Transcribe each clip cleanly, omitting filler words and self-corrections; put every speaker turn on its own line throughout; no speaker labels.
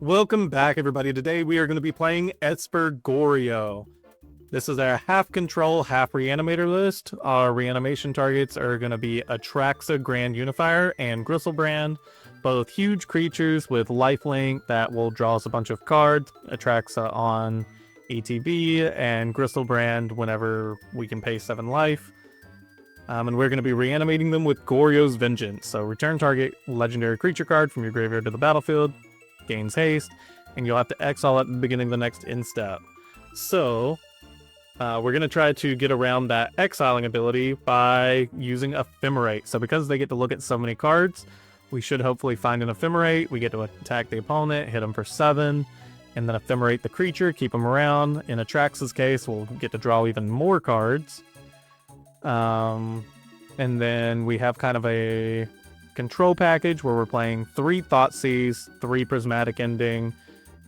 Welcome back, everybody. Today we are going to be playing Esper Goryo. This is our half control, half reanimator list. Our reanimation targets are going to be Atraxa, Grand Unifier, and Griselbrand. Both huge creatures with lifelink that will draw us a bunch of cards. Atraxa on ETB and Griselbrand whenever we can pay 7 life. And we're going to be reanimating them with Goryo's Vengeance. So return target legendary creature card from your graveyard to the battlefield. Gains haste, and you'll have to exile at the beginning of the next end step. So, we're going to try to get around that exiling ability by using Ephemerate. So because they get to look at so many cards, we should hopefully find an Ephemerate. We get to attack the opponent, hit them for 7, and then Ephemerate the creature, keep them around. In Atraxa's case, we'll get to draw even more cards. And then we have kind of a control package where we're playing 3 Thoughtseize, 3 Prismatic Ending,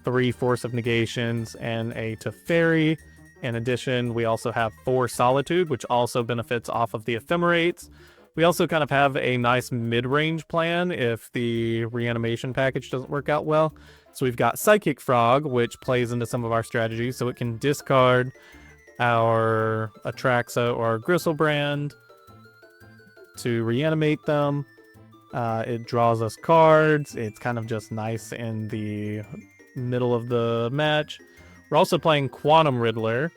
3 Force of Negations, and a Teferi. In addition, we also have 4 Solitude, which also benefits off of the Ephemerates. We also kind of have a nice mid-range plan if the reanimation package doesn't work out well. So we've got Psychic Frog, which plays into some of our strategies, so it can discard our Atraxa or our Griselbrand to reanimate them. It draws us cards. It's kind of just nice in the middle of the match. We're also playing Quantum Riddler,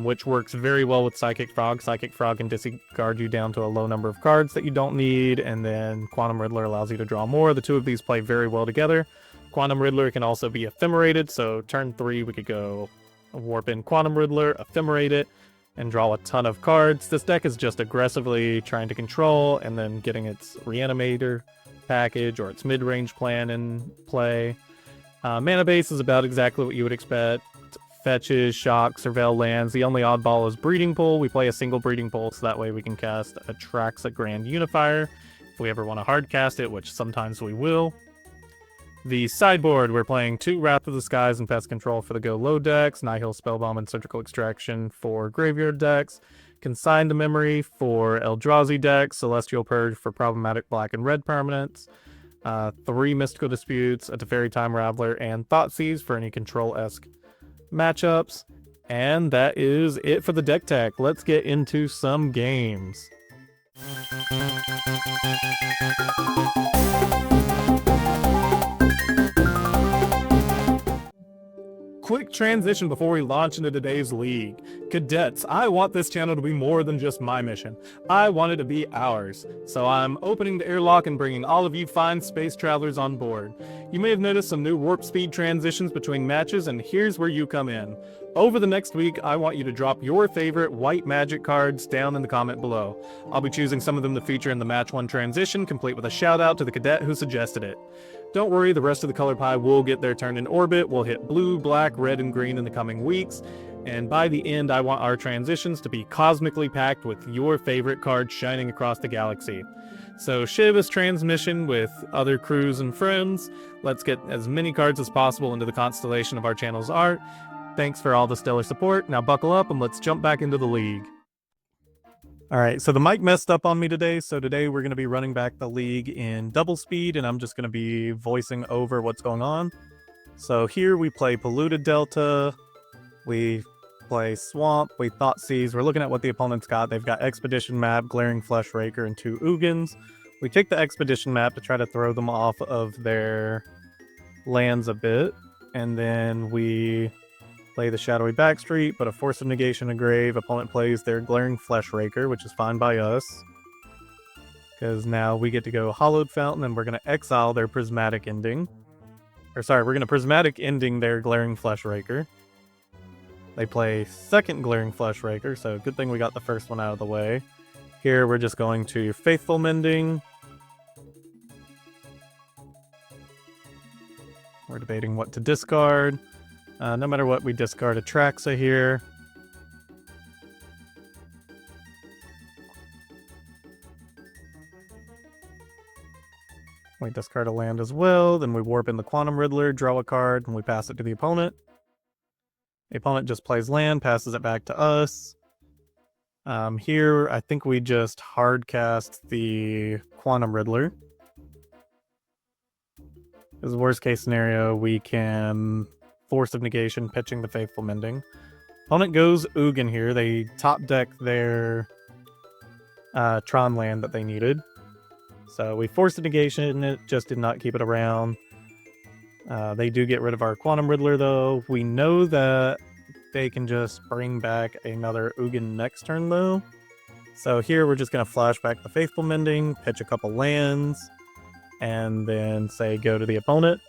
which works very well with Psychic Frog. Psychic Frog can discard you down to a low number of cards that you don't need, and then Quantum Riddler allows you to draw more. The two of these play very well together. Quantum Riddler can also be ephemerated, so turn 3 we could go warp in Quantum Riddler, ephemerate it, and draw a ton of cards. This deck is just aggressively trying to control and then getting its reanimator package or its mid-range plan in play. Mana base is about exactly what you would expect. Fetches, shock, surveil lands. The only oddball is Breeding Pool. We play a single Breeding Pool, so that way we can cast Atraxa Grand Unifier if we ever want to hard cast it, which sometimes we will. The sideboard, we're playing 2 Wrath of the Skies and Pest Control for the Go Low decks, Nihil Spellbomb and Surgical Extraction for graveyard decks, Consign to Memory for Eldrazi decks, Celestial Purge for problematic black and red permanents, 3 Mystical Disputes, a Teferi Time Raveler, and Thoughtseize for any control-esque matchups. And that is it for the deck tech. Let's get into some games. Quick transition before we launch into today's league. Cadets, I want this channel to be more than just my mission. I want it to be ours. So I'm opening the airlock and bringing all of you fine space travelers on board. You may have noticed some new warp speed transitions between matches, and here's where you come in. Over the next week, I want you to drop your favorite white magic cards down in the comment below. I'll be choosing some of them to feature in the Match 1 transition, complete with a shout out to the cadet who suggested it. Don't worry, the rest of the color pie will get their turn in orbit. We'll hit blue, black, red, and green in the coming weeks. And by the end, I want our transitions to be cosmically packed with your favorite cards shining across the galaxy. So share this transmission with other crews and friends. Let's get as many cards as possible into the constellation of our channel's art. Thanks for all the stellar support. Now buckle up and let's jump back into the league. Alright, so the mic messed up on me today, so today we're going to be running back the league in double speed, and I'm just going to be voicing over what's going on. So here we play Polluted Delta, we play Swamp, we Thoughtseize. We're looking at what the opponent's got. They've got Expedition Map, Glaring Flesh Raker, and 2 Ugins. We take the Expedition Map to try to throw them off of their lands a bit, and then we play the Shadowy Backstreet, but a Force of Negation, a Grave. Opponent plays their Glaring Flesh Raker, which is fine by us, because now we get to go Hallowed Fountain, and we're going to exile their Prismatic Ending. Or sorry, we're going to Prismatic Ending their Glaring Flesh Raker. They play second Glaring Flesh Raker, so good thing we got the first one out of the way. Here we're just going to Faithful Mending. We're debating what to discard. No matter what, we discard Atraxa here. We discard a land as well, then we warp in the Quantum Riddler, draw a card, and we pass it to the opponent. The opponent just plays land, passes it back to us. Here, I think we just hard cast the Quantum Riddler. As a worst case scenario, we can Force of Negation, pitching the Faithful Mending. Opponent goes Ugin here. They top deck their Tron land that they needed. So we forced the negation, it just did not keep it around. They do get rid of our Quantum Riddler though. We know that they can just bring back another Ugin next turn though. So here we're just going to flash back the Faithful Mending, pitch a couple lands, and then say go to the opponent.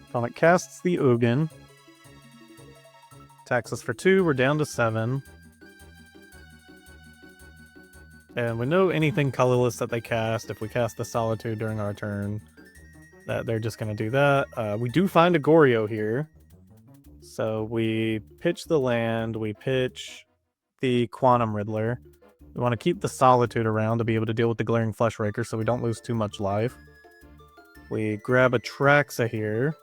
Opponent casts the Ugin. Attacks us for 2, we're down to 7. And we know anything colorless that they cast, if we cast the Solitude during our turn, that they're just going to do that. We do find a Goryo here. So we pitch the land, we pitch the Quantum Riddler. We want to keep the Solitude around to be able to deal with the Glaring Fleshraker so we don't lose too much life. We grab Atraxa here.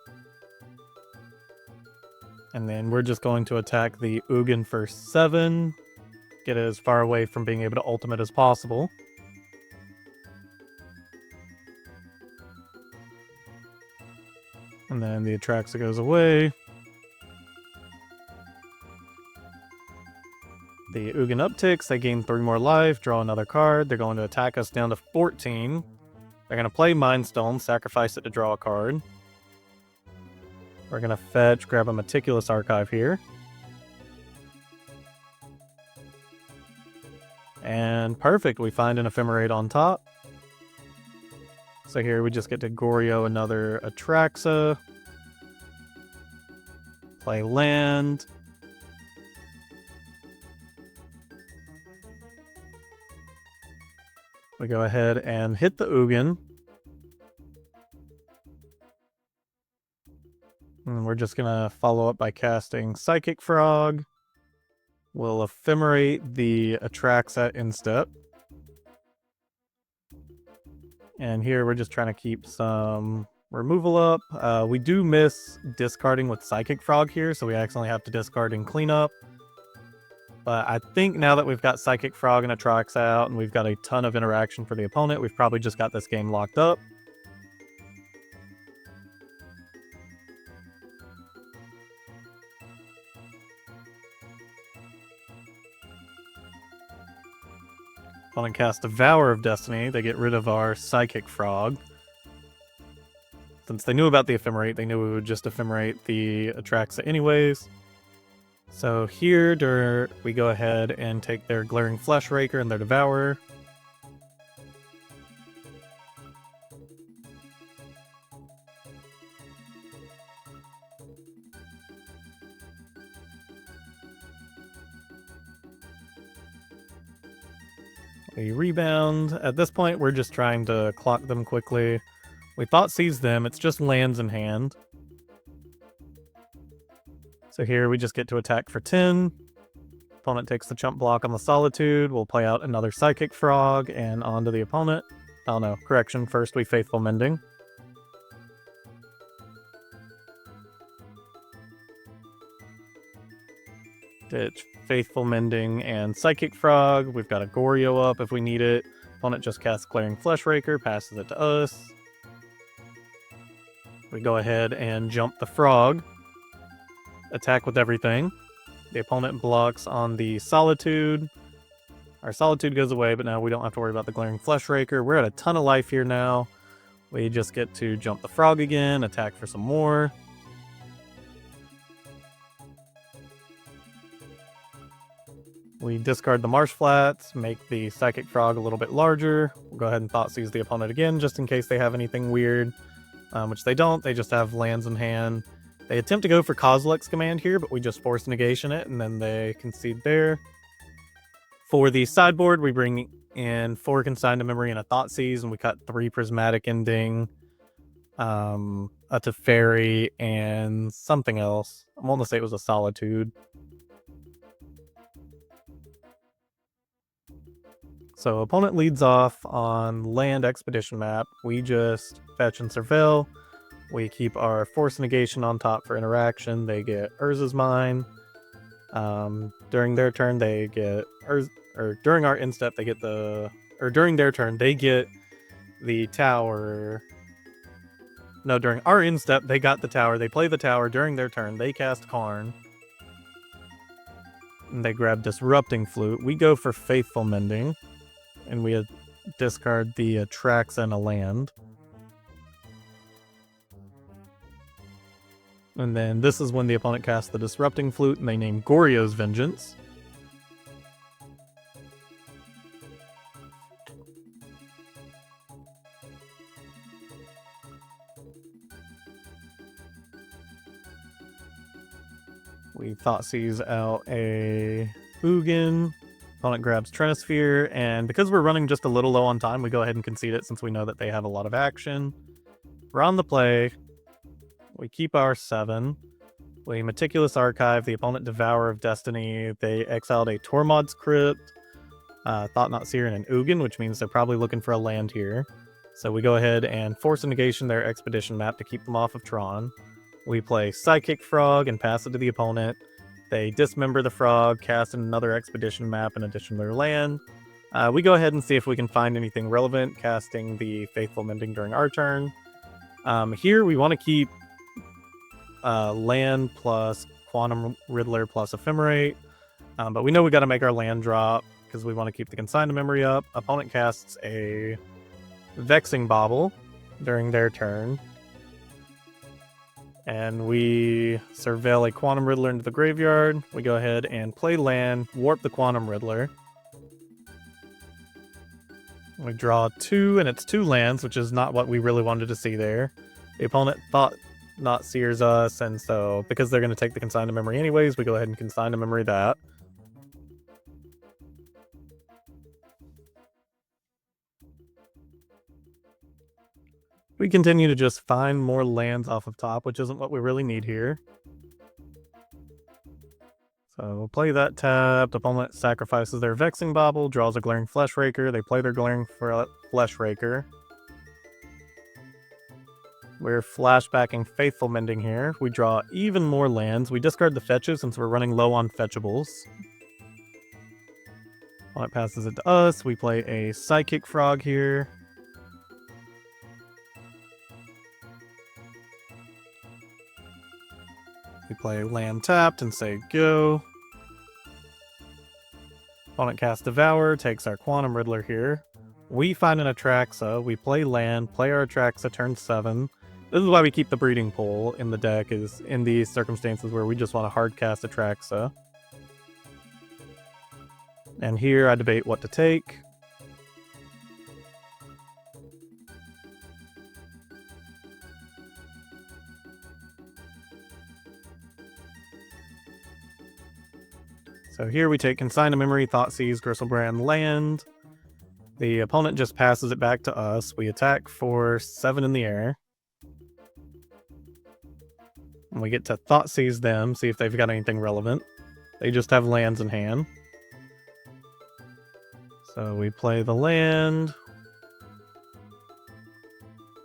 And then we're just going to attack the Ugin for 7. Get it as far away from being able to ultimate as possible. And then the Atraxa goes away. The Ugin upticks, they gain 3 more life, draw another card. They're going to attack us down to 14. They're going to play Mind Stone, sacrifice it to draw a card. We're going to fetch, grab a Meticulous Archive here. And perfect, we find an Ephemerate on top. So here we just get to Goryo another Atraxa. Play land. We go ahead and hit the Ugin. And we're just going to follow up by casting Psychic Frog. We'll Ephemerate the Atraxa instep. And here we're just trying to keep some removal up. We do miss discarding with Psychic Frog here, so we accidentally have to discard and clean up. But I think now that we've got Psychic Frog and Atraxa out and we've got a ton of interaction for the opponent, we've probably just got this game locked up. Opponent casts Devour of Destiny. They get rid of our Psychic Frog. Since they knew about the Ephemerate, they knew we would just Ephemerate the Atraxa anyways. So here we go ahead and take their Glaring Fleshraker and their Devourer. We rebound. At this point, we're just trying to clock them quickly. We Thoughtseize them. It's just lands in hand. So here we just get to attack for 10. Opponent takes the chump block on the Solitude. We'll play out another Psychic Frog and on to the opponent. Oh no, correction. First we Faithful Mending. Ditch Faithful Mending and Psychic Frog. We've got a Goryo up if we need it. Opponent just casts Glaring Fleshraker, passes it to us. We go ahead and jump the Frog. Attack with everything. The opponent blocks on the Solitude. Our Solitude goes away, but now we don't have to worry about the Glaring Fleshraker. We're at a ton of life here now. We just get to jump the Frog again, attack for some more. We discard the Marsh Flats, make the Psychic Frog a little bit larger. We'll go ahead and Thoughtseize the opponent again, just in case they have anything weird. Which they don't, they just have lands in hand. They attempt to go for Kozilek's Command here, but we just Force Negation it, and then they concede there. For the sideboard, we bring in 4 Consign to Memory and a Thoughtseize, and we cut 3 Prismatic Ending, a Teferi, and something else. I want to say it was a Solitude. So opponent leads off on land expedition map. We just fetch and surveil. We keep our Force of Negation on top for interaction. They get Urza's Mine. During their turn, they get during our end step, they get during their turn, they get the tower. No, during our end step, they got the tower. They play the tower. During their turn, they cast Karn. And they grab Disrupting Flute. We go for Faithful Mending. And we discard the Atraxa and a land. And then this is when the opponent casts the Disrupting Flute, and they name Goryo's Vengeance. We Thoughtseize out a Ugin. Opponent grabs Trinisphere, and because we're running just a little low on time, we go ahead and concede it since we know that they have a lot of action. We're on the play. We keep our 7. We Meticulous Archive, the opponent Devourer of Destiny. They exiled a Tormod's Crypt, Thought-Knot Seer, and an Ugin, which means they're probably looking for a land here. So we go ahead and Force of Negation their Expedition map to keep them off of Tron. We play Psychic Frog and pass it to the opponent. They dismember the frog, cast another Expedition map in addition to their land. We go ahead and see if we can find anything relevant, casting the Faithful Mending during our turn. Here we want to keep land plus Quantum Riddler plus Ephemerate. But we know we got to make our land drop because we want to keep the Consign memory up. Opponent casts a Vexing Bauble during their turn. And we surveil a Quantum Riddler into the graveyard. We go ahead and play land, warp the Quantum Riddler. We draw 2, and it's 2 lands, which is not what we really wanted to see there. The opponent Thought-Knot Seers us, and so because they're going to take the Consign to memory anyways, we go ahead and Consign to memory that. We continue to just find more lands off of top, which isn't what we really need here. So we'll play that tapped. Opponent sacrifices their Vexing Bauble, draws a Glaring Fleshraker. They play their Glaring Fleshraker. We're flashbacking Faithful Mending here. We draw even more lands. We discard the fetches since we're running low on fetchables. Opponent passes it to us. We play a Psychic Frog here. We play land tapped and say go. Opponent casts Devour, takes our Quantum Riddler here. We find an Atraxa, we play land, play our Atraxa turn 7. This is why we keep the Breeding Pool in the deck, is in these circumstances where we just want to hard cast Atraxa. And here I debate what to take. So here we take Consign to Memory, Thoughtseize, Griselbrand, land. The opponent just passes it back to us. We attack for 7 in the air. And we get to Thoughtseize them, see if they've got anything relevant. They just have lands in hand. So we play the land.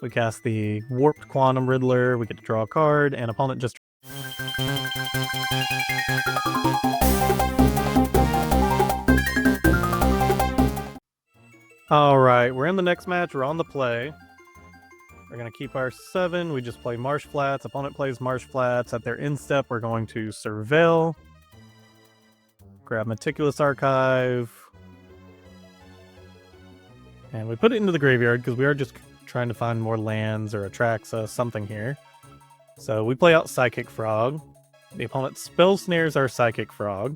We cast the Warped Quantum Riddler. We get to draw a card, and opponent just... Alright, we're in the next match. We're on the play. We're going to keep our 7. We just play Marsh Flats. Opponent plays Marsh Flats. At their end step, we're going to Surveil. Grab Meticulous Archive. And we put it into the graveyard because we are just trying to find more lands or Atraxa, something here. So we play out Psychic Frog. The opponent Spell Snares our Psychic Frog.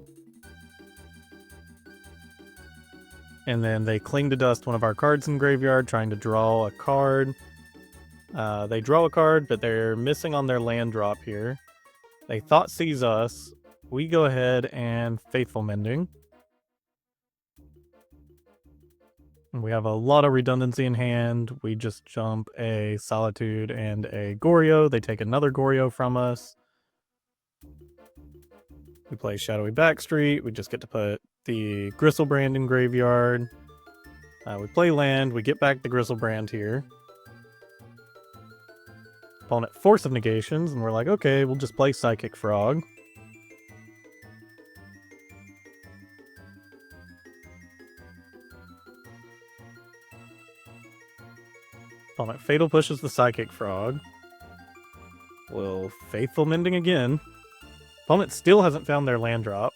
And then they Cling to Dust one of our cards in graveyard, trying to draw a card. They draw a card, but they're missing on their land drop here. They Thoughtseize us. We go ahead and Faithful Mending. And we have a lot of redundancy in hand. We just jump a Solitude and a Goryo. They take another Goryo from us. We play Shadowy Backstreet. We just get to put the Griselbrand in graveyard. We play land. We get back the Griselbrand here. Opponent Force of Negations, and we're like, okay, we'll just play Psychic Frog. Opponent Fatal pushes the Psychic Frog. We'll Faithful Mending again. Opponent still hasn't found their land drop.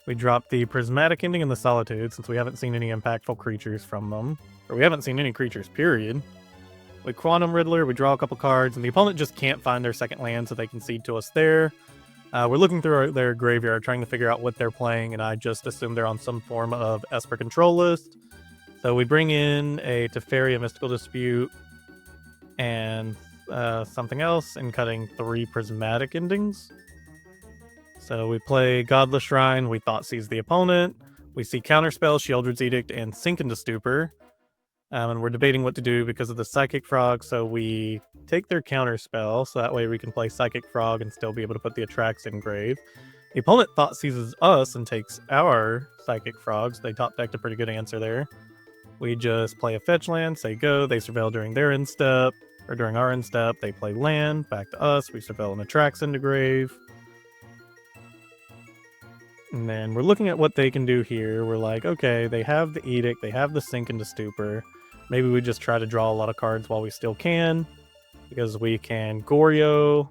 We drop the Prismatic Ending and the Solitude, since we haven't seen any impactful creatures from them. Or we haven't seen any creatures, period. We Quantum Riddler, we draw a couple cards, and the opponent just can't find their second land, so they concede to us there. We're looking through their graveyard, trying to figure out what they're playing, and I just assume they're on some form of Esper Control list. So we bring in a Teferi, a Mystical Dispute, and something else, and cutting 3 Prismatic Endings. So we play Godless Shrine, we Thoughtseize the opponent, we see Counterspell, Sheoldred's Edict, and Sink into Stupor. And we're debating what to do because of the Psychic Frog, so we take their Counterspell, so that way we can play Psychic Frog and still be able to put the Atraxa in grave. The opponent Thoughtseizes us and takes our Psychic Frogs. They top decked a pretty good answer there. We just play a fetch land, say go, they surveil during their end step, or during our end step, they play land, back to us, we surveil an Atraxa into grave. And then we're looking at what they can do here. We're like, okay, they have the Edict, they have the Sink into Stupor. Maybe we just try to draw a lot of cards while we still can, because we can Goryo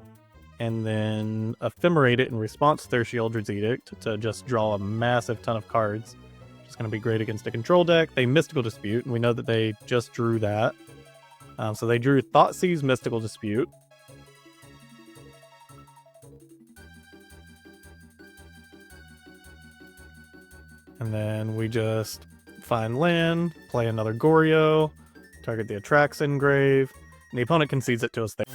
and then Ephemerate it in response to their Sheoldred's Edict to just draw a massive ton of cards. It's going to be great against a control deck. They Mystical Dispute, and we know that they just drew that. So they drew Thoughtseize, Mystical Dispute. And then we just find land, play another Goryo, target the Atraxa in grave, and the opponent concedes it to us there.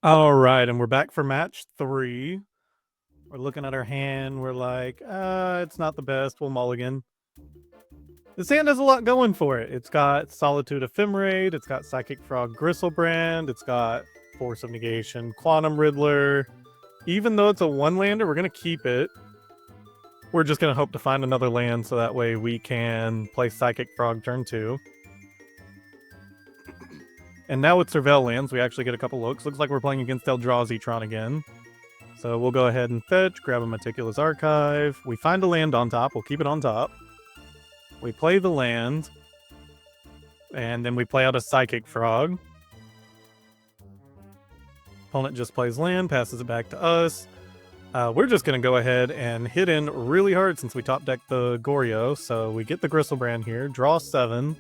Alright, and we're back for match 3. We're looking at our hand, we're like, it's not the best, we'll mulligan. This hand has a lot going for it. It's got Solitude Ephemerate, it's got Psychic Frog Griselbrand, it's got Force of Negation, Quantum Riddler. Even though it's a 1-lander, we're going to keep it. We're just going to hope to find another land so that way we can play Psychic Frog turn 2. And now with Surveil lands, we actually get a couple looks. Looks like we're playing against Eldrazi Tron again. So we'll go ahead and fetch, grab a Meticulous Archive. We find a land on top, we'll keep it on top. We play the land. And then we play out a Psychic Frog. Opponent just plays land, passes it back to us. We're just going to go ahead and hit in really hard since we top decked the Goryo. So we get the Griselbrand here, draw 7.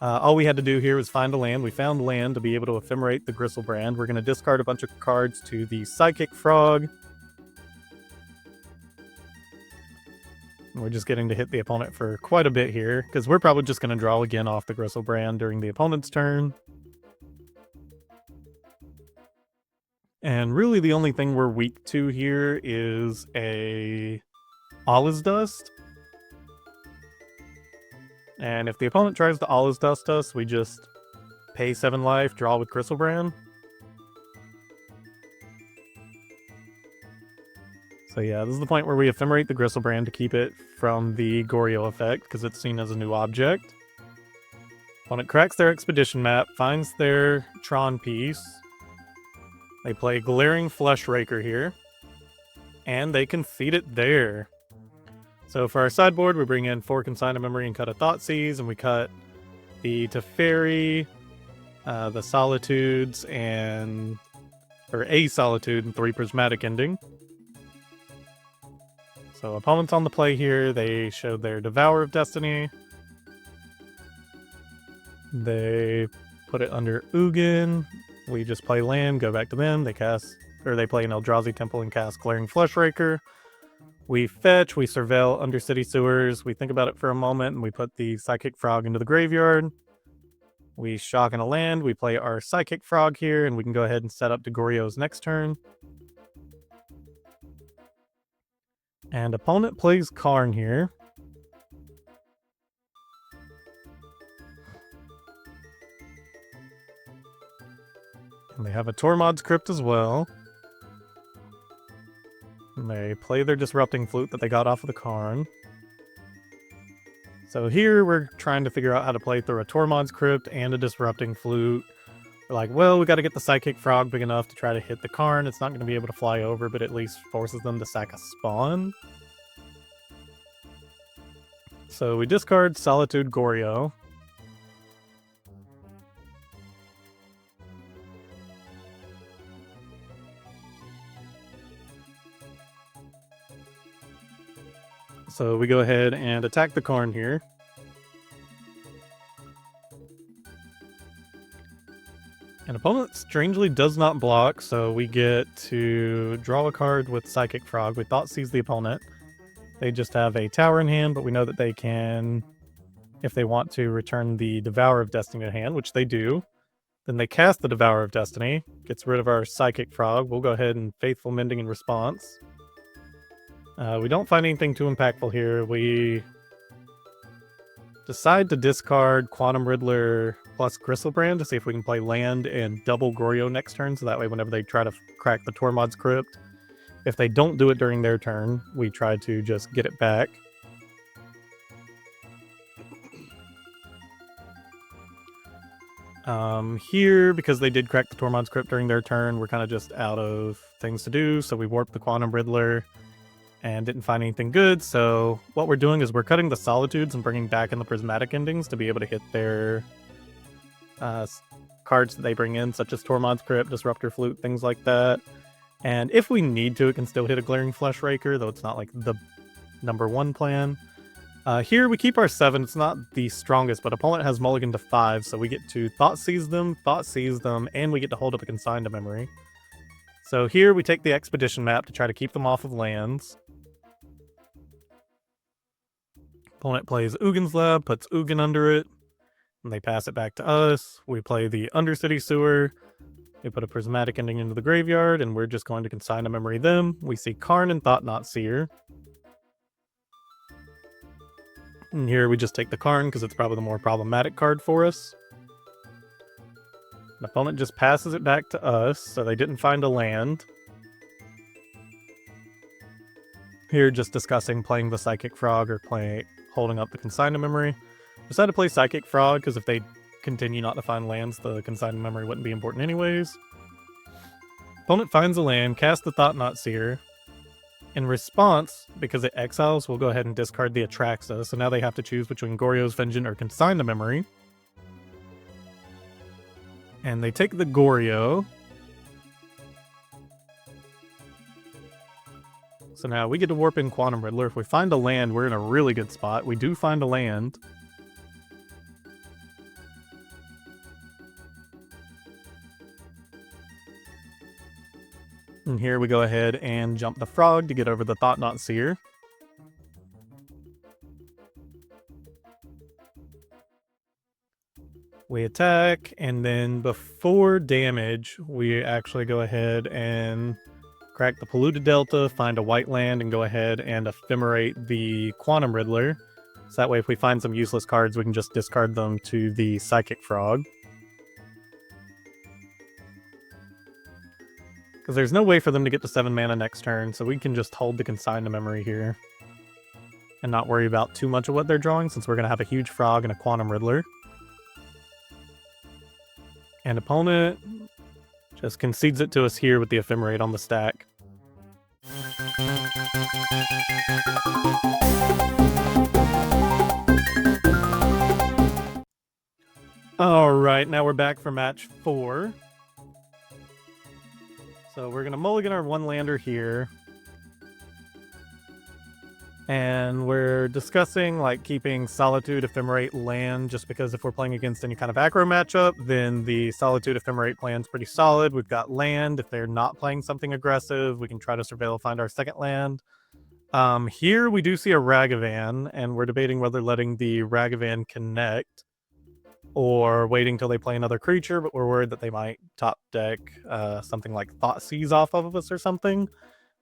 All we had to do here was find a land. We found land to be able to Ephemerate the Griselbrand. We're going to discard a bunch of cards to the Psychic Frog. And we're just getting to hit the opponent for quite a bit here, because we're probably just going to draw again off the Griselbrand during the opponent's turn. And really the only thing we're weak to here is a All Is Dust. And if the opponent tries to All Is Dust us, we just pay 7 life, draw with Griselbrand. So yeah, this is the point where we Ephemerate the Griselbrand to keep it from the Goryo effect, because it's seen as a new object. Opponent cracks their Expedition map, finds their Tron piece. They play Glaring Fleshraker here, and they concede it there. So for our sideboard, we bring in 4 Consign of Memory and cut a Thoughtseize, and we cut the Teferi, the Solitudes, or a Solitude and 3 Prismatic Ending. So opponents on the play here, they showed their Devourer of Destiny. They put it under Ugin. We just play land, go back to them. They play an Eldrazi Temple and cast Glaring Fleshraker. We fetch, we surveil Undercity Sewers. We think about it for a moment, and we put the Psychic Frog into the graveyard. We shock in a land. We play our Psychic Frog here, and we can go ahead and set up to Goryo's next turn. And opponent plays Karn here. And they have a Tormod's Crypt as well. And they play their Disrupting Flute that they got off of the Karn. So here we're trying to figure out how to play through a Tormod's Crypt and a Disrupting Flute. We're like, well, we got to get the Psychic Frog big enough to try to hit the Karn. It's not going to be able to fly over, but at least forces them to sack a spawn. So we discard Solitude Goryo. So we go ahead and attack the Karn here. An opponent strangely does not block, so we get to draw a card with Psychic Frog. We Thoughtseize the opponent. They just have a tower in hand, but we know that they can, if they want to, return the Devourer of Destiny to hand, which they do. Then they cast the Devourer of Destiny, gets rid of our Psychic Frog. We'll go ahead and Faithful Mending in response. We don't find anything too impactful here. We decide to discard Quantum Riddler plus Griselbrand to see if we can play land and double Goryo next turn, so that way whenever they try to crack the Tormod's Crypt, if they don't do it during their turn, we try to just get it back. Here, because they did crack the Tormod's Crypt during their turn, we're kind of just out of things to do, so we warped the Quantum Riddler and didn't find anything good. So what we're doing is we're cutting the Solitudes and bringing back in the Prismatic Endings to be able to hit their cards that they bring in, such as Tormod's Crypt, Disruptor Flute, things like that. And if we need to, it can still hit a Glaring Fleshraker, though it's not like the #1 plan. Here we keep our 7. It's not the strongest, but opponent has mulligan to 5, so we get to Thoughtseize them, and we get to hold up a Consign to memory. So here we take the Expedition map to try to keep them off of lands. Opponent plays Ugin's Lab, puts Ugin under it, and they pass it back to us. We play the Undercity Sewer. We put a Prismatic Ending into the graveyard, and we're just going to Consign to memory them. We see Karn and Thought-Knot Seer. And here we just take the Karn because it's probably the more problematic card for us. The opponent just passes it back to us, so they didn't find a land. Here just discussing playing the Psychic Frog or holding up the Consign to memory. Decided to play Psychic Frog because if they continue not to find lands, the Consign to memory wouldn't be important anyways. Opponent finds a land, casts the Thought-Knot Seer. In response, because it exiles, we'll go ahead and discard the Atraxa, so now they have to choose between Goryo's Vengeance or Consign to memory. And they take the Goryo. So now we get to warp in Quantum Riddler. If we find a land, we're in a really good spot. We do find a land. And here we go ahead and jump the Frog to get over the Thought-Knot Seer. We attack, and then before damage, we actually go ahead and crack the Polluted Delta, find a white land, and go ahead and Ephemerate the Quantum Riddler. So that way if we find some useless cards, we can just discard them to the Psychic Frog. Because there's no way for them to get to 7 mana next turn, so we can just hold the Consign to memory here. And not worry about too much of what they're drawing, since we're going to have a huge Frog and a Quantum Riddler. And opponent just concedes it to us here with the Ephemerate on the stack. Alright, now we're back for match 4. So we're going to mulligan our 1-lander here. And we're discussing like keeping Solitude, Ephemerate, land, just because if we're playing against any kind of aggro matchup, then the Solitude, Ephemerate plan's pretty solid. We've got land. If they're not playing something aggressive, we can try to surveil, find our second land. Here we do see a Ragavan, and we're debating whether letting the Ragavan connect or waiting till they play another creature, but we're worried that they might top deck something like Thoughtseize off of us or something.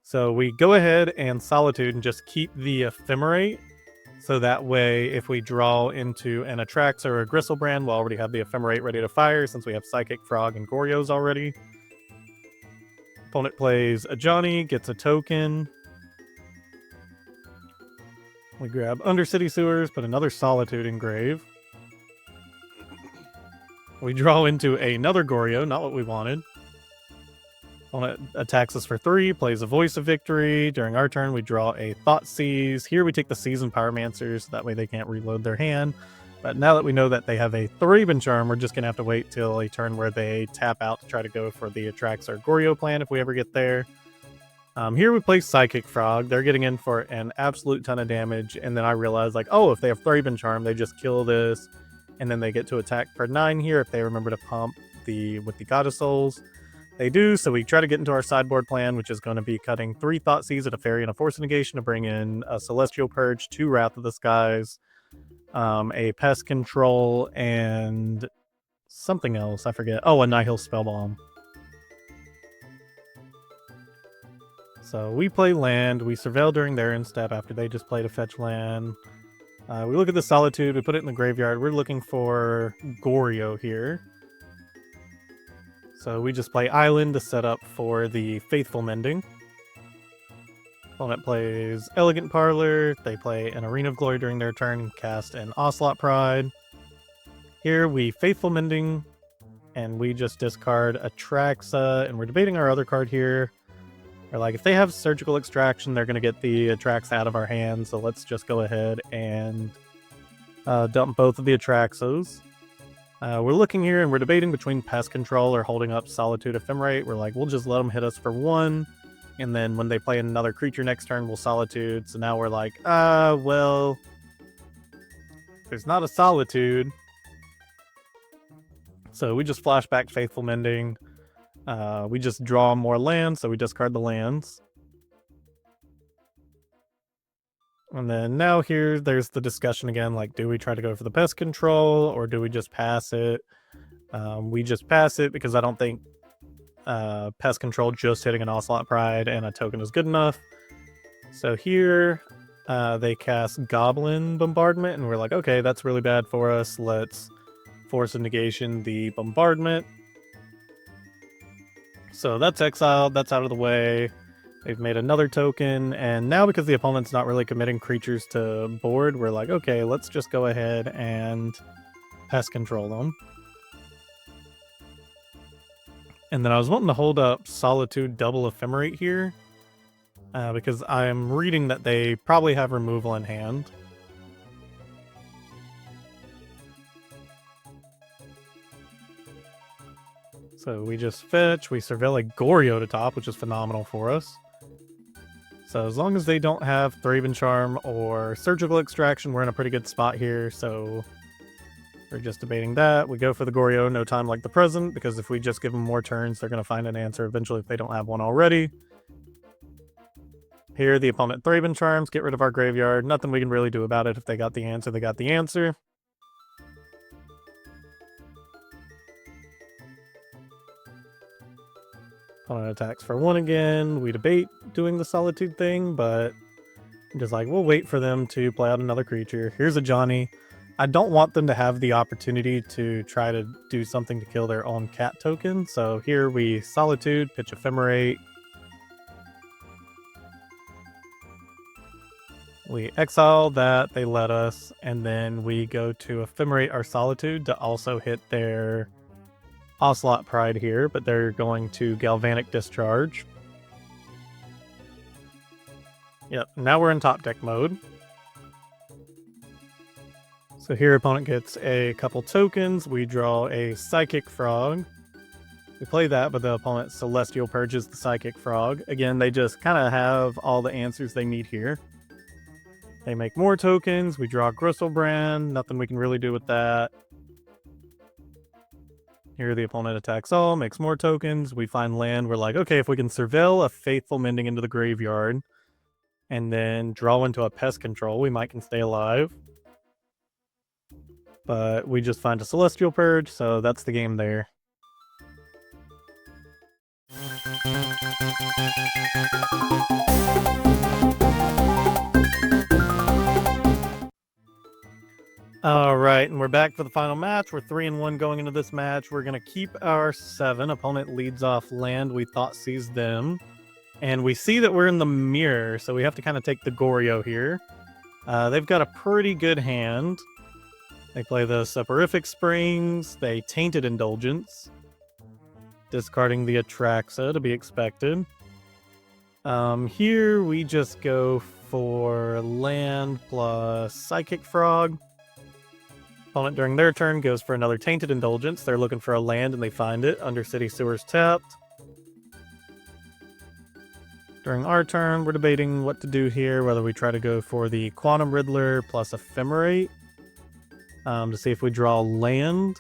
So we go ahead and Solitude and just keep the Ephemerate, so that way if we draw into an Atraxa or a Griselbrand, we'll already have the Ephemerate ready to fire since we have Psychic Frog and Goryos already. Opponent plays a Johnny, gets a token. We grab Undercity Sewers, put another Solitude in grave. We draw into another Goryo, not what we wanted. Opponent attacks us for 3, plays a Voice of Victory. During our turn, we draw a Thoughtseize. Here we take the Seasoned Pyromancer, so that way they can't reload their hand. But now that we know that they have a Thraben Charm, we're just going to have to wait till a turn where they tap out to try to go for the Atraxa or Goryo plan if we ever get there. Here we play Psychic Frog. They're getting in for an absolute ton of damage, and then I realize, like, oh, if they have Thraben Charm, they just kill this, and then they get to attack for 9 here if they remember to pump with the Goddess Souls. They do, so we try to get into our sideboard plan, which is going to be cutting 3 Thoughtseize, a Teferi, and a Force of Negation to bring in a Celestial Purge, 2 Wrath of the Skies, a Pest Control, and something else, I forget. Oh, a Nihil Spellbomb. So we play land, we surveil during their end step after they just played a fetch land. We look at the Solitude, we put it in the graveyard. We're looking for Goryo here. So we just play Island to set up for the Faithful Mending. Opponent plays Elegant Parlor, they play an Arena of Glory during their turn, cast an Ocelot Pride. Here we Faithful Mending, and we just discard Atraxa, and we're debating our other card here. Or like, if they have Surgical Extraction, they're going to get the Atraxa out of our hands, so let's just go ahead and dump both of the Atraxas. We're looking here, and we're debating between Pest Control or holding up Solitude Ephemerate. We're like, we'll just let them hit us for 1, and then when they play another creature next turn, we'll Solitude. So now we're like, well, there's not a Solitude. So we just flashback Faithful Mending. We just draw more lands, so we discard the lands. And then now there's the discussion again, like, do we try to go for the Pest Control, or do we just pass it? We just pass it because I don't think Pest Control just hitting an Ocelot Pride and a token is good enough. So here, they cast Goblin Bombardment, and we're like, okay, that's really bad for us. Let's Force of Negation the Bombardment. So that's exiled, that's out of the way. They've made another token, and now because the opponent's not really committing creatures to board, we're like, okay, let's just go ahead and Pest Control them. And then I was wanting to hold up Solitude double Ephemerate here, because I'm reading that they probably have removal in hand. So we just fetch, we surveil a Goryo to top, which is phenomenal for us. So as long as they don't have Thraben Charm or Surgical Extraction, we're in a pretty good spot here, so we're just debating that. We go for the Goryo, no time like the present, because if we just give them more turns, they're going to find an answer eventually if they don't have one already. Here, the opponent Thraben Charms, get rid of our graveyard. Nothing we can really do about it. If they got the answer, they got the answer. Opponent attacks for 1 again. We debate doing the Solitude thing, but I'm just like, we'll wait for them to play out another creature. Here's a Johnny. I don't want them to have the opportunity to try to do something to kill their own cat token. So here we Solitude, pitch Ephemerate. We exile that, they let us, and then we go to Ephemerate our Solitude to also hit their Ocelot Pride here, but they're going to Galvanic Discharge. Yep, now we're in top deck mode. So here opponent gets a couple tokens, we draw a Psychic Frog. We play that, but the opponent Celestial Purges the Psychic Frog. Again, they just kind of have all the answers they need here. They make more tokens, we draw Griselbrand, nothing we can really do with that. Here the opponent attacks all, makes more tokens, we find land, we're like, okay, if we can surveil a Faithful Mending into the graveyard, and then draw into a Pest Control, we might can stay alive. But we just find a Celestial Purge, so that's the game there. Alright, and we're back for the final match. We're 3-1 going into this match. We're going to keep our 7. Opponent leads off land. We Thoughtseize them. And we see that we're in the mirror, so we have to kind of take the Goryo here. They've got a pretty good hand. They play the Soporific Springs, they Tainted Indulgence, discarding the Atraxa to be expected. Here we just go for land plus Psychic Frog. Opponent during their turn goes for another Tainted Indulgence. They're looking for a land and they find it. Undercity Sewers tapped. During our turn, we're debating what to do here, whether we try to go for the Quantum Riddler plus Ephemerate to see if we draw land.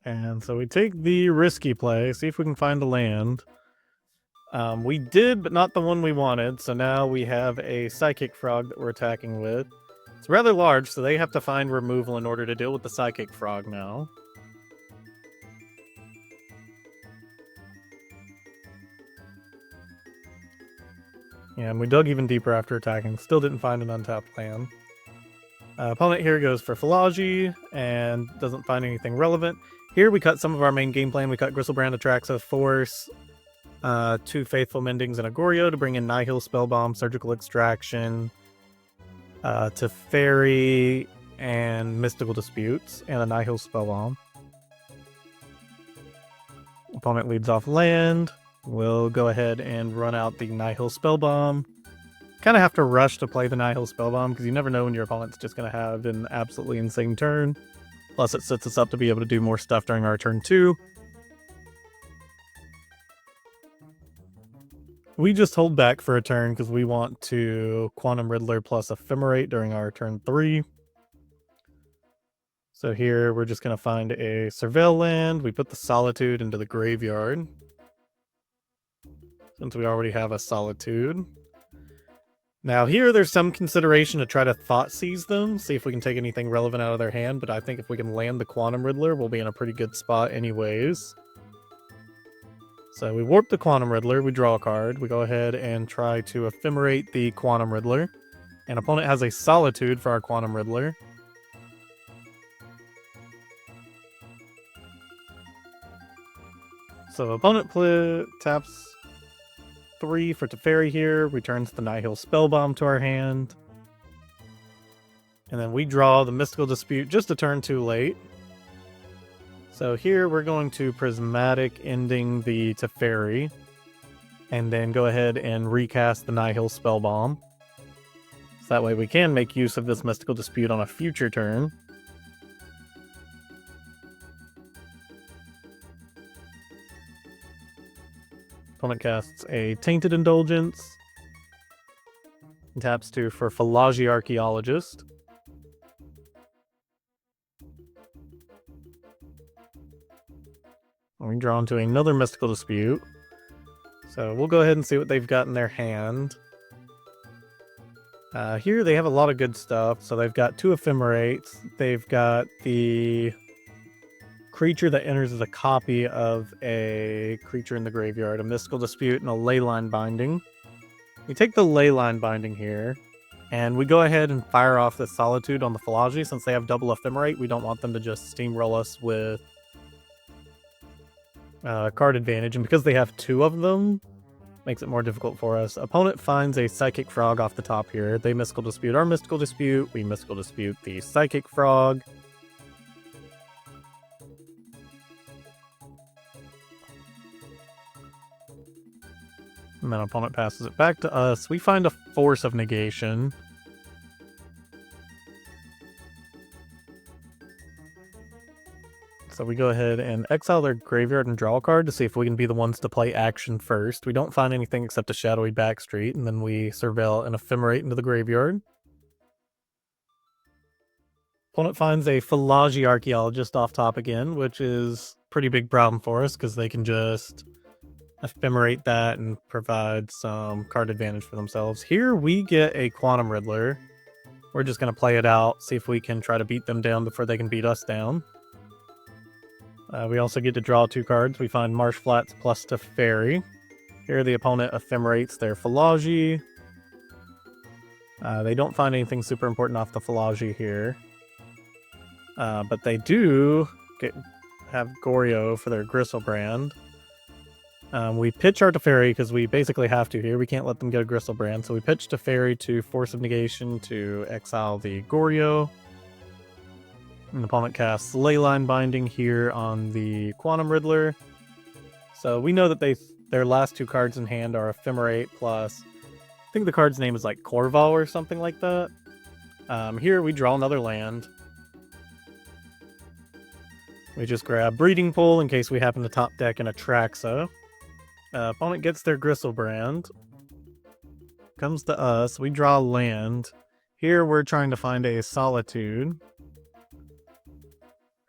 And so we take the risky play, see if we can find a land. We did, but not the one we wanted, so now we have a Psychic Frog that we're attacking with. It's rather large, so they have to find removal in order to deal with the Psychic Frog now. Yeah, and we dug even deeper after attacking, still didn't find an untapped land. Opponent here goes for Philology, and doesn't find anything relevant. Here we cut some of our main game plan. We cut Griselbrand, Atraxa, Force, 2 Faithful Mendings, and a Goryo to bring in Nihil Spellbomb, Surgical Extraction, Teferi, and Mystical Disputes, and a Nihil Spellbomb. Opponent leads off land. We'll go ahead and run out the Nihil Spellbomb. Kind of have to rush to play the Nihil Spellbomb because you never know when your opponent's just going to have an absolutely insane turn. Plus it sets us up to be able to do more stuff during our turn too. We just hold back for a turn because we want to Quantum Riddler plus Ephemerate during our turn 3. So here we're just going to find a Surveil land. We put the Solitude into the graveyard, since we already have a Solitude. Now here there's some consideration to try to Thoughtseize them, see if we can take anything relevant out of their hand, but I think if we can land the Quantum Riddler, we'll be in a pretty good spot anyways. So we warp the Quantum Riddler, we draw a card, we go ahead and try to Ephemerate the Quantum Riddler. And opponent has a Solitude for our Quantum Riddler. So opponent taps 3 for Teferi here, returns the Nihil Spellbomb to our hand. And then we draw the Mystical Dispute just a turn too late. So here we're going to Prismatic Ending the Teferi, and then go ahead and recast the Nihil Spellbomb. So that way we can make use of this Mystical Dispute on a future turn. Opponent casts a Tainted Indulgence. And taps 2 for Philology Archaeologist. And we draw into another Mystical Dispute. So we'll go ahead and see what they've got in their hand. Here they have a lot of good stuff. So they've got 2 Ephemerates. They've got the creature that enters as a copy of a creature in the graveyard, a Mystical Dispute, and a Leyline Binding. We take the Leyline Binding here, and we go ahead and fire off the Solitude on the Philology. Since they have double Ephemerate, we don't want them to just steamroll us with card advantage, and because they have 2 of them, makes it more difficult for us. Opponent finds a Psychic Frog off the top here. They Mystical Dispute our Mystical Dispute, we Mystical Dispute the Psychic Frog. And then opponent passes it back to us. We find a Force of Negation. So we go ahead and exile their graveyard and draw a card to see if we can be the ones to play action first. We don't find anything except a Shadowy Backstreet, and then we Surveil and Ephemerate into the graveyard. Opponent finds a Philology Archaeologist off top again, which is a pretty big problem for us because they can just Ephemerate that and provide some card advantage for themselves. Here we get a Quantum Riddler. We're just going to play it out, see if we can try to beat them down before they can beat us down. We also get to draw 2 cards. We find Marsh Flats plus Teferi. Here the opponent Ephemerates their Philology. They don't find anything super important off the Philology here. But they do have Goryo for their Griselbrand. We pitch our Teferi because we basically have to here. We can't let them get a Griselbrand. So we pitch Teferi to Force of Negation to exile the Goryo. An opponent casts Leyline Binding here on the Quantum Riddler. So we know that their last two cards in hand are Ephemerate plus, I think the card's name is like Corval or something like that. Here we draw another land. We just grab Breeding Pool in case we happen to top deck an Atraxa. Opponent gets their Griselbrand. Comes to us. We draw land. Here we're trying to find a Solitude.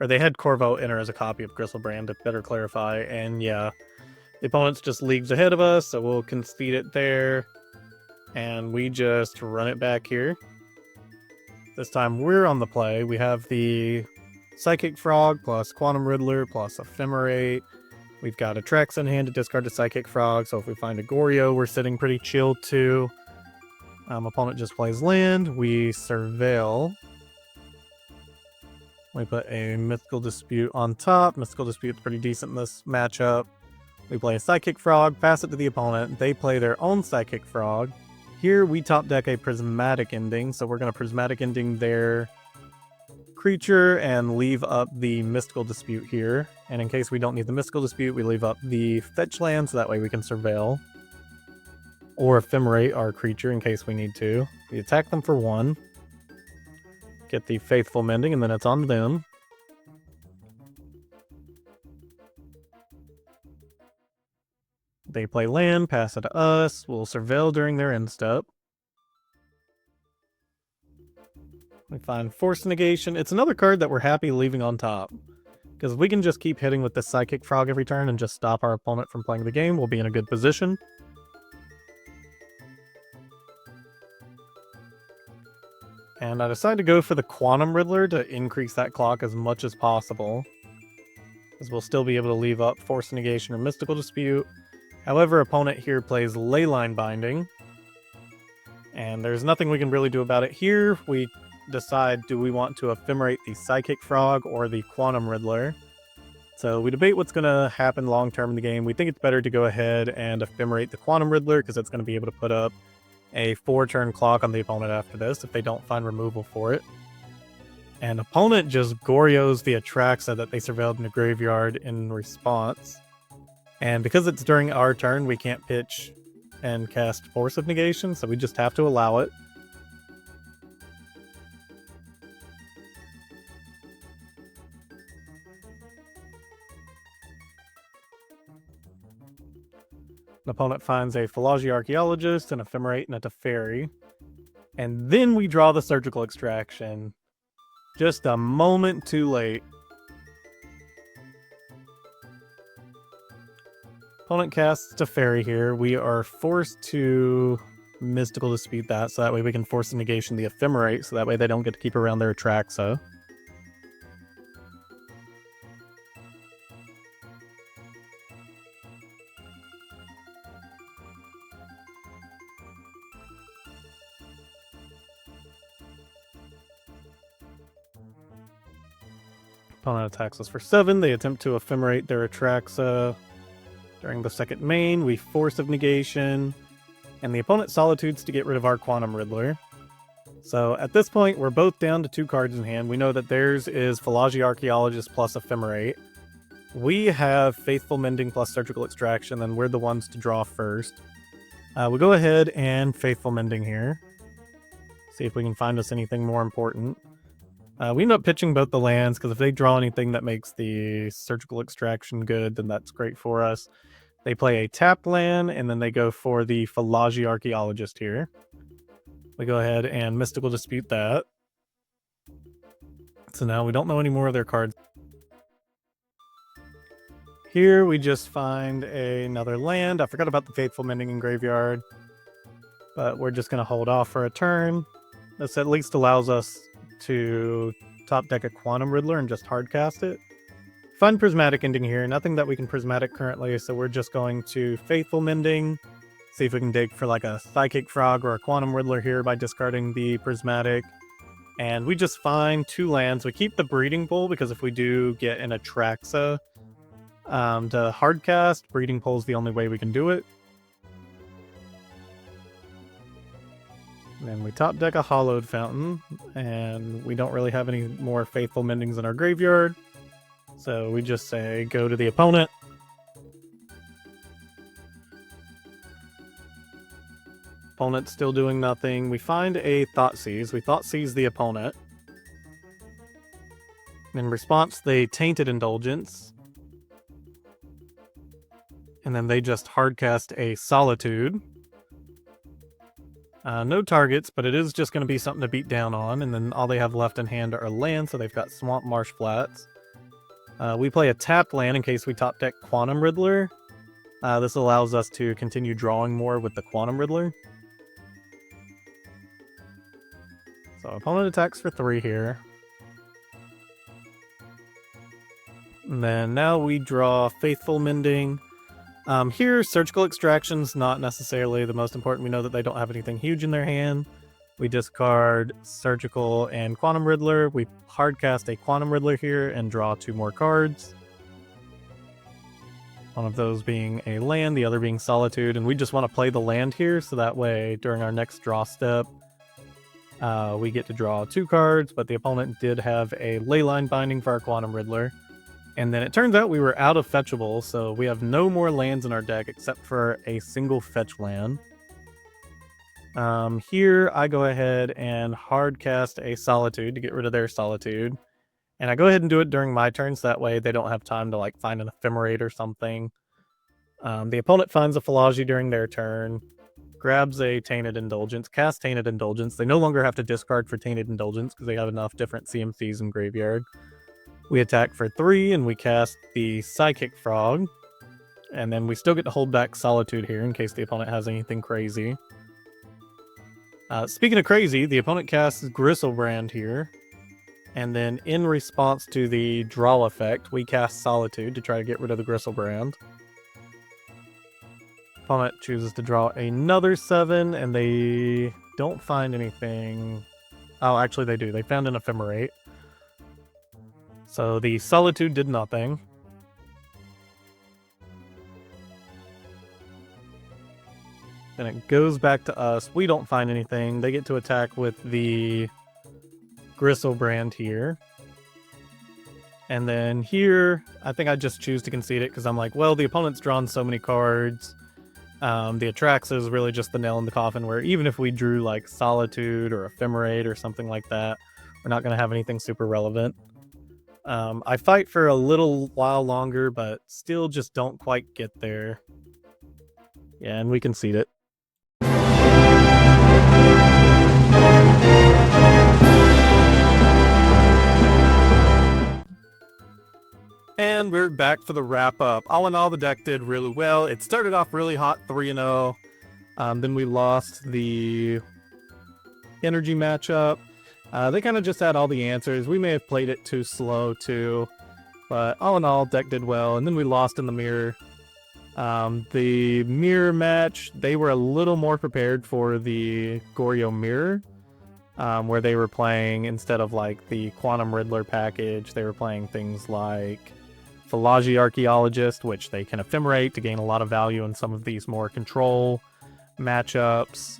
Or they had Corvo enter as a copy of Griselbrand, to better clarify. And yeah, the opponent's just leagues ahead of us, so we'll concede it there. And we just run it back here. This time we're on the play. We have the Psychic Frog plus Quantum Riddler plus Ephemerate. We've got Atraxa in hand to discard the Psychic Frog, so if we find a Goryo, we're sitting pretty chill too. Opponent just plays land. We surveil. We put a Mythical Dispute on top. Mythical Dispute's pretty decent in this matchup. We play a Psychic Frog, pass it to the opponent. They play their own Psychic Frog. Here we top deck a Prismatic Ending, so we're going to Prismatic Ending their creature and leave up the Mystical Dispute here. And in case we don't need the Mystical Dispute, we leave up the fetch land, so that way we can surveil. Or Ephemerate our creature in case we need to. We attack them for 1. Get the Faithful Mending, and then it's on them. They play land, pass it to us. We'll surveil during their end step. We find Force Negation. It's another card that we're happy leaving on top. Because if we can just keep hitting with the Psychic Frog every turn and just stop our opponent from playing the game, we'll be in a good position. And I decided to go for the Quantum Riddler to increase that clock as much as possible. Because we'll still be able to leave up Force Negation or Mystical Dispute. However, opponent here plays Leyline Binding. And there's nothing we can really do about it here. We decide, do we want to Ephemerate the Psychic Frog or the Quantum Riddler? So we debate what's going to happen long term in the game. We think it's better to go ahead and Ephemerate the Quantum Riddler because it's going to be able to put up a 4-turn clock on the opponent after this if they don't find removal for it. And opponent just Goryos the Atraxa that they surveilled in the graveyard in response. And because it's during our turn, we can't pitch and cast Force of Negation, so we just have to allow it. An opponent finds a Philology Archaeologist, an Ephemerate, and a Teferi. And then we draw the Surgical Extraction. Just a moment too late. Opponent casts Teferi here. We are forced to Mystical Dispute that, so that way we can Force the Negation the Ephemerate, so that way they don't get to keep around their Atraxa. Opponent attacks us for 7. They attempt to Ephemerate their Atraxa. During the second main, we Force of Negation, and the opponent Solitudes to get rid of our Quantum Riddler. So at this point, we're both down to 2 cards in hand. We know that theirs is Philology Archaeologist plus Ephemerate. We have Faithful Mending plus Surgical Extraction, and we're the ones to draw first. We'll go ahead and Faithful Mending here. See if we can find us anything more important. We end up pitching both the lands, because if they draw anything that makes the Surgical Extraction good, then that's great for us. They play a tapped land, and then they go for the Philology Archaeologist here. We go ahead and Mystical Dispute that. So now we don't know any more of their cards. Here we just find another land. I forgot about the Faithful Mending in graveyard, but we're just going to hold off for a turn. This at least allows us to top deck a Quantum Riddler and just hardcast it. Find Prismatic Ending here. Nothing that we can Prismatic currently, so we're just going to Faithful Mending. See if we can dig for like a Psychic Frog or a Quantum Riddler here by discarding the Prismatic. And we just find 2 lands. We keep the Breeding Pool because if we do get an Atraxa, To hardcast, Breeding Pool's the only way we can do it. And then we top deck a Hallowed Fountain, and we don't really have any more Faithful Mendings in our graveyard. So we just say go to the opponent. Opponent's still doing nothing. We find a Thoughtseize. We Thoughtseize the opponent. In response, they Tainted Indulgence. And then they just hardcast a Solitude. No targets, but it is just going to be something to beat down on. And then all they have left in hand are land, so they've got Swamp Marsh Flats. We play a tapped land in case we top deck Quantum Riddler. This allows us to continue drawing more with the Quantum Riddler. So opponent attacks for 3 here. And then now we draw Faithful Mending. Here, Surgical Extraction's not necessarily the most important. We know that they don't have anything huge in their hand. We discard Surgical and Quantum Riddler. We hardcast a Quantum Riddler here and draw 2 more cards. One of those being a land, the other being Solitude. And we just want to play the land here, so that way during our next draw step, we get to draw 2 cards, but the opponent did have a Leyline Binding for our Quantum Riddler. And then it turns out we were out of fetchable, so we have no more lands in our deck except for a single fetch land. Here I go ahead and hardcast a Solitude to get rid of their Solitude. And I go ahead and do it during my turn, so that way they don't have time to like find an Ephemerate or something. The opponent finds a Philogy during their turn, grabs a Tainted Indulgence, casts Tainted Indulgence. They no longer have to discard for Tainted Indulgence because they have enough different CMCs in graveyard. We attack for 3 and we cast the Psychic Frog. And then we still get to hold back Solitude here in case the opponent has anything crazy. Speaking of crazy, the opponent casts Griselbrand here. And then in response to the draw effect, we cast Solitude to try to get rid of the Griselbrand. Opponent chooses to draw another 7, and they don't find anything. Oh, actually they do. They found an Ephemerate. So the Solitude did nothing. Then it goes back to us. We don't find anything. They get to attack with the Griselbrand here. And then here, I think I just choose to concede it because I'm like, well, the opponent's drawn so many cards. The Atraxa is really just the nail in the coffin, where even if we drew like Solitude or Ephemerate or something like that, we're not going to have anything super relevant. I fight for a little while longer, but still just don't quite get there. Yeah, and we concede it. And we're back for the wrap-up. All in all, the deck did really well. It started off really hot, 3-0. Then we lost the energy matchup. They kind of just had all the answers. We may have played it too slow, too. But all in all, deck did well. And then we lost in the mirror. The mirror match, they were a little more prepared for the Goryo mirror. Where they were playing, instead of like the Quantum Riddler package, they were playing things like Philogy Archaeologist, which they can ephemerate to gain a lot of value in some of these more control matchups.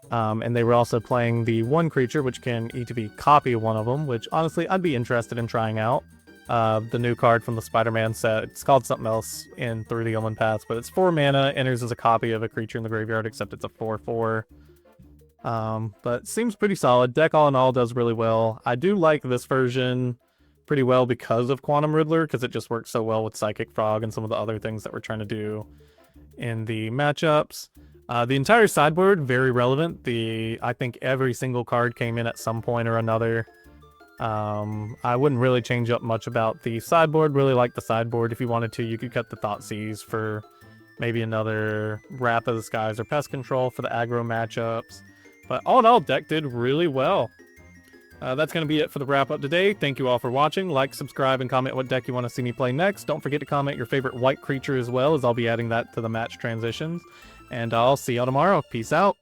And they were also playing the one creature, which can ETB copy one of them, which honestly I'd be interested in trying out. The new card from the Spider-Man set. It's called something else in Through the Omen Paths, but it's 4 mana, enters as a copy of a creature in the graveyard, except it's a 4/4. But seems pretty solid. Deck all in all does really well. I do like this version pretty well because of Quantum Riddler, because it just works so well with Psychic Frog and some of the other things that we're trying to do in the matchups. The entire sideboard, very relevant. I think every single card came in at some point or another. I wouldn't really change up much about the sideboard. Really like the sideboard. If you wanted to, you could cut the Thoughtseize for maybe another Wrath of the Skies or Pest Control for the aggro matchups. But all in all, deck did really well. That's going to be it for the wrap-up today. Thank you all for watching. Like, subscribe, and comment what deck you want to see me play next. Don't forget to comment your favorite white creature as well, as I'll be adding that to the match transitions. And I'll see y'all tomorrow. Peace out.